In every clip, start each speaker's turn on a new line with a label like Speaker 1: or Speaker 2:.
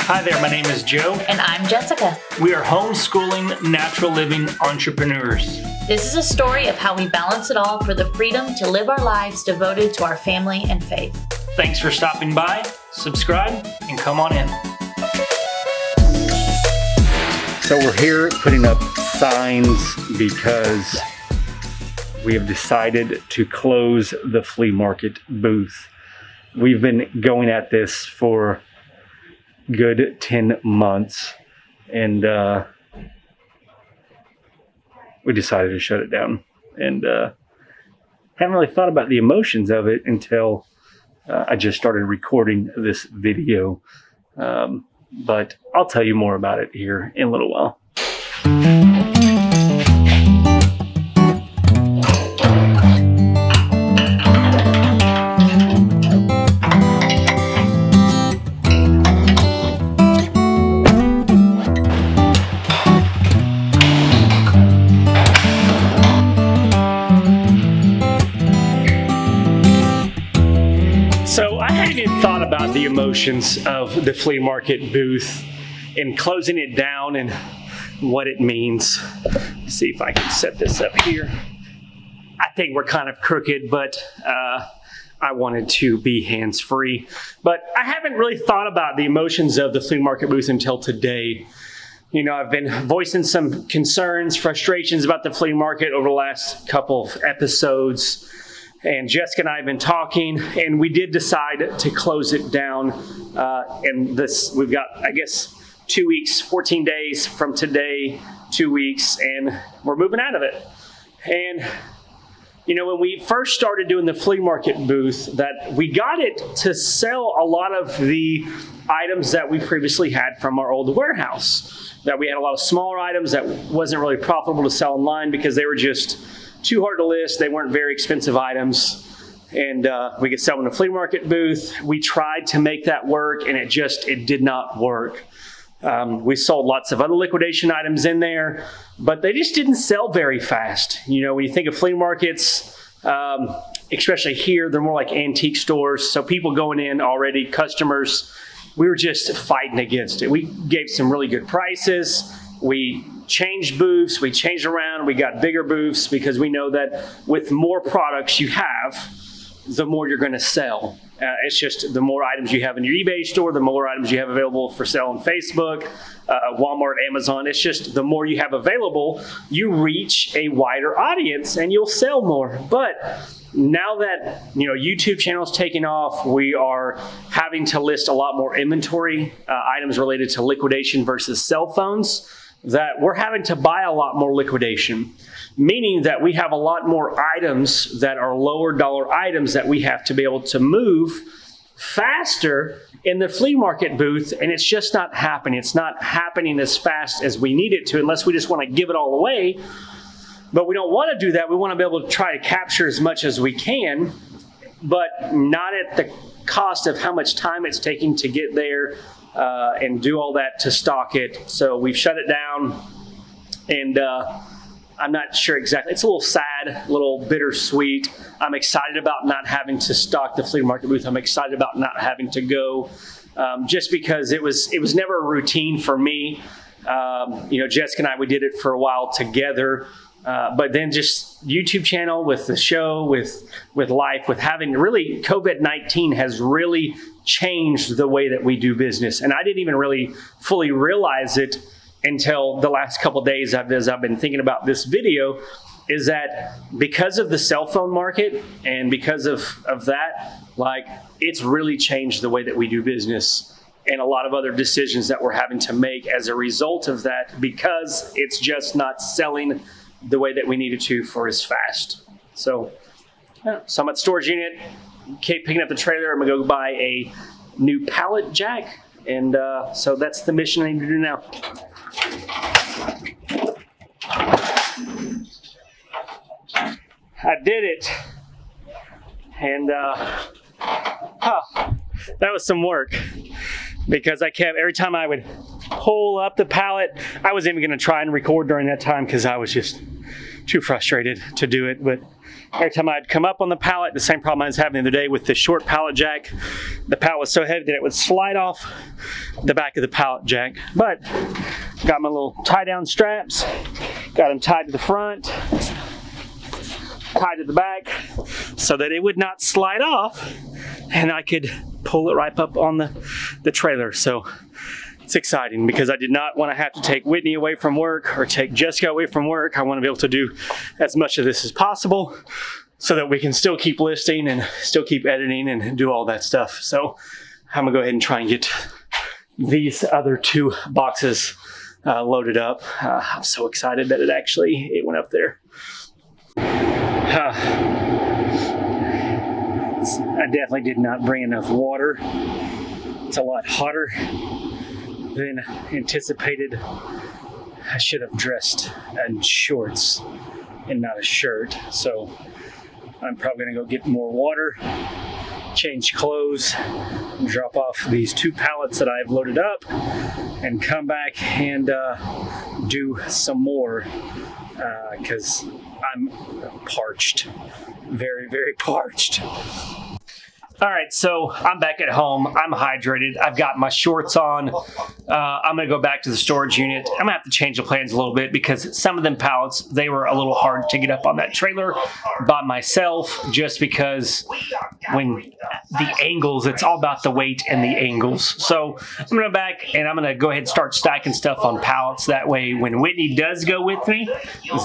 Speaker 1: Hi there, my name is Joe.
Speaker 2: And I'm Jessica.
Speaker 1: We are homeschooling, natural living entrepreneurs.
Speaker 2: This is a story of how we balance it all for the freedom to live our lives devoted to our family and faith.
Speaker 1: Thanks for stopping by, subscribe, and come on in. So we're here putting up signs because we have decided to close the flea market booth. We've been going at this for good 10 months and we decided to shut it down, and haven't really thought about the emotions of it until I just started recording this video, but I'll tell you more about it here in a little while. So I hadn't even thought about the emotions of the flea market booth and closing it down and what it means. Let's see if I can set this up here. I think we're kind of crooked, but I wanted to be hands-free. But I haven't really thought about the emotions of the flea market booth until today. You know, I've been voicing some concerns, frustrations about the flea market over the last couple of episodes. And Jessica and I have been talking, and we did decide to close it down. And we've got, I guess, 2 weeks, 14 days from today, 2 weeks, and we're moving out of it. And, you know, when we first started doing the flea market booth, that we got it to sell a lot of the items that we previously had from our old warehouse. That we had a lot of smaller items that wasn't really profitable to sell online because they were just too hard to list. They weren't very expensive items, and we could sell in the flea market booth. We tried to make that work, and it did not work. We sold lots of other liquidation items in there, but they just didn't sell very fast. You know, when you think of flea markets, especially here, they're more like antique stores. So people going in already, customers, we were just fighting against it. We gave some really good prices. We changed booths, we changed around, we got bigger booths because we know that with more products you have, the more you're going to sell. It's just the more items you have in your eBay store, the more items you have available for sale on Facebook, Walmart, Amazon. It's just the more you have available, you reach a wider audience and you'll sell more. But now that, you know, YouTube channel's taking off, we are having to list a lot more inventory, items related to liquidation versus cell phones, that we're having to buy a lot more liquidation, meaning that we have a lot more items that are lower dollar items that we have to be able to move faster in the flea market booth, and it's just not happening. It's not happening as fast as we need it to unless we just want to give it all away. But we don't want to do that. We want to be able to try to capture as much as we can, but not at the cost of how much time it's taking to get there and do all that to stock it. So we've shut it down, and I'm not sure exactly. It's a little sad, a little bittersweet. I'm excited about not having to stock the flea market booth. I'm excited about not having to go, just because it was never a routine for me. You know, Jessica and I, we did it for a while together. But then just YouTube channel with the show, with life, with having really COVID-19 has really changed the way that we do business. And I didn't even really fully realize it until the last couple of days as I've been thinking about this video, is that because of the cell phone market and because of that, like, it's really changed the way that we do business and a lot of other decisions that we're having to make as a result of that, because it's just not selling the way that we needed to for as fast. So I'm at the storage unit, picking up the trailer. I'm gonna go buy a new pallet jack, and so that's the mission I need to do now. I did it, and that was some work, because I kept, every time I would pull up the pallet, I wasn't even going to try and record during that time because I was just too frustrated to do it. But every time I'd come up on the pallet, the same problem I was having the other day with the short pallet jack. The pallet was so heavy that it would slide off the back of the pallet jack. But got my little tie down straps, got them tied to the front, tied to the back, so that it would not slide off and I could pull it right up on the trailer. So it's exciting because I did not want to have to take Whitney away from work or take Jessica away from work. I want to be able to do as much of this as possible so that we can still keep listing and still keep editing and do all that stuff. So I'm gonna go ahead and try and get these other 2 boxes loaded up. I'm so excited that it went up there. I definitely did not bring enough water. It's a lot hotter than anticipated. I should have dressed in shorts and not a shirt. So I'm probably gonna go get more water, change clothes, drop off these 2 pallets that I've loaded up, and come back and do some more because I'm parched, very, very parched. All right, so I'm back at home. I'm hydrated. I've got my shorts on. I'm gonna go back to the storage unit. I'm gonna have to change the plans a little bit because some of them pallets, they were a little hard to get up on that trailer by myself, just because when the angles, it's all about the weight and the angles. So I'm gonna go back and I'm gonna go ahead and start stacking stuff on pallets. That way when Whitney does go with me,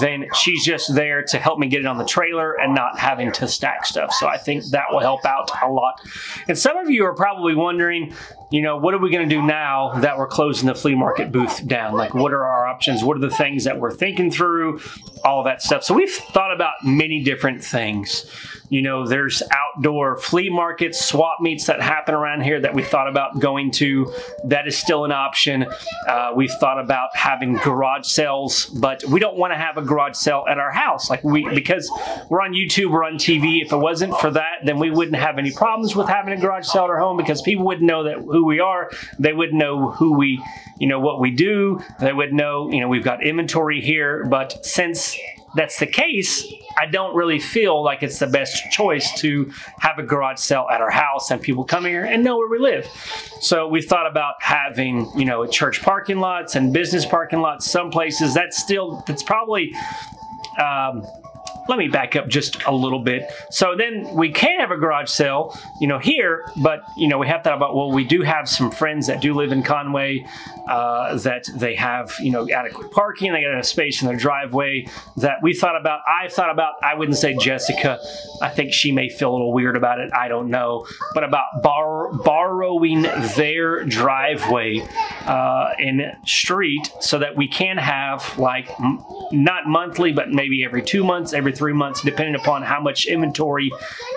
Speaker 1: then she's just there to help me get it on the trailer and not having to stack stuff. So I think that will help out a lot. And some of you are probably wondering, you know, what are we going to do now that we're closing the flea market booth down? Like, what are our options? What are the things that we're thinking through? All that stuff. So we've thought about many different things. You know, there's outdoor flea markets, swap meets that happen around here that we thought about going to. That is still an option. We've thought about having garage sales, but we don't want to have a garage sale at our house. Because we're on YouTube, we're on TV. If it wasn't for that, then we wouldn't have any problems with having a garage sale at our home because people wouldn't know who we are. They wouldn't know who we, you know, what we do. They would know, you know, we've got inventory here. But since that's the case, I don't really feel like it's the best choice to have a garage sale at our house and people come here and know where we live. So we thought about having, you know, church parking lots and business parking lots. Some places that's probably, let me back up just a little bit. So then we can have a garage sale, you know, here, but, you know, we have thought about, well, we do have some friends that do live in Conway that they have, you know, adequate parking. They got a space in their driveway that we thought about. I wouldn't say Jessica. I think she may feel a little weird about it. I don't know. But about borrowing their driveway in street so that we can have, like, not monthly, but maybe every 2 months, every 3 months, depending upon how much inventory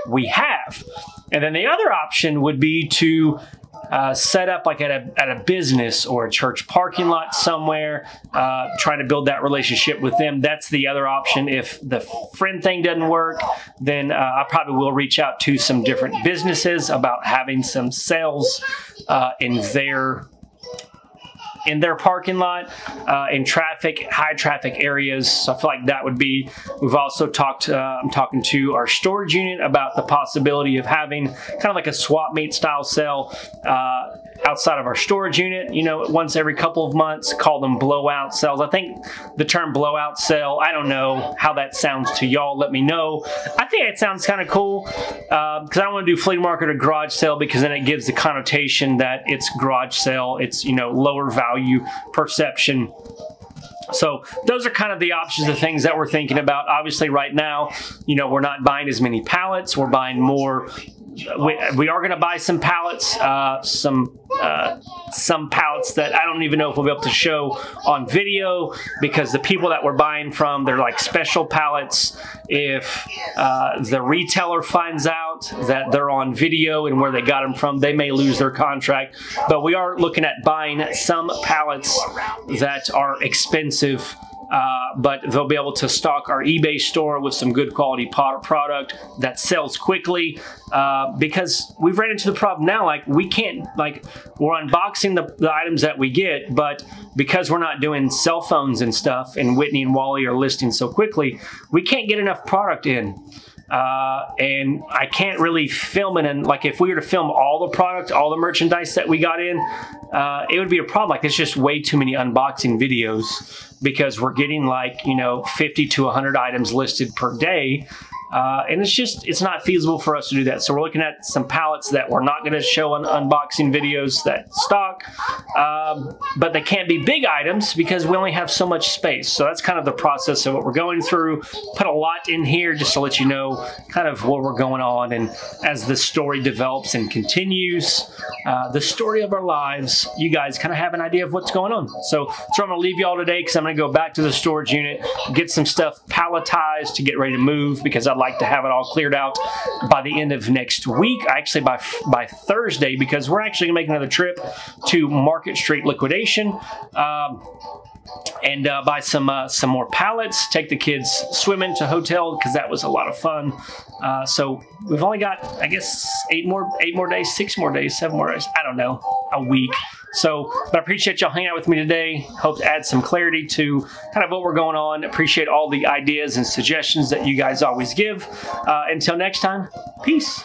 Speaker 1: we have. And then the other option would be to set up like at a business or a church parking lot somewhere, trying to build that relationship with them. That's the other option. If the friend thing doesn't work, then I probably will reach out to some different businesses about having some sales in their parking lot, in high traffic areas. So I feel like that would be, we've also talked, I'm talking to our storage unit about the possibility of having kind of like a swap meet style sale outside of our storage unit, you know, once every couple of months, call them blowout sales. I think the term blowout sale, I don't know how that sounds to y'all. Let me know. I think it sounds kind of cool because I don't want to do flea market or garage sale because then it gives the connotation that it's garage sale. It's, you know, lower value perception. So those are kind of the options, the things that we're thinking about. Obviously right now, you know, we're not buying as many pallets. We're buying more. We are going to buy some pallets, some pallets that I don't even know if we'll be able to show on video because the people that we're buying from, they're like special pallets. If the retailer finds out that they're on video and where they got them from, they may lose their contract. But we are looking at buying some pallets that are expensive but they'll be able to stock our eBay store with some good quality product that sells quickly, because we've ran into the problem now, like we can't, like we're unboxing the items that we get, but because we're not doing cell phones and stuff and Whitney and Wally are listing so quickly, we can't get enough product in. And I can't really film it. And like if we were to film all the product, all the merchandise that we got in, it would be a problem. Like it's just way too many unboxing videos because we're getting like, 50 to 100 items listed per day. And it's not feasible for us to do that. So we're looking at some pallets that we're not going to show on unboxing videos that stock, but they can't be big items because we only have so much space. So that's kind of the process of what we're going through. Put a lot in here just to let you know kind of what we're going on. And as the story develops and continues, the story of our lives, you guys kind of have an idea of what's going on. So I'm going to leave you all today because I'm going to go back to the storage unit, get some stuff palletized to get ready to move because I'd like to have it all cleared out by the end of next week. Actually, by Thursday, because we're actually going to make another trip to Market Street Liquidation and buy some more pallets, take the kids swimming to hotel because that was a lot of fun. So we've only got, I guess, 8 more days, 6 more days, 7 more days, I don't know, a week. So, but I appreciate y'all hanging out with me today. Hope to add some clarity to kind of what we're going on. Appreciate all the ideas and suggestions that you guys always give. Until next time, peace.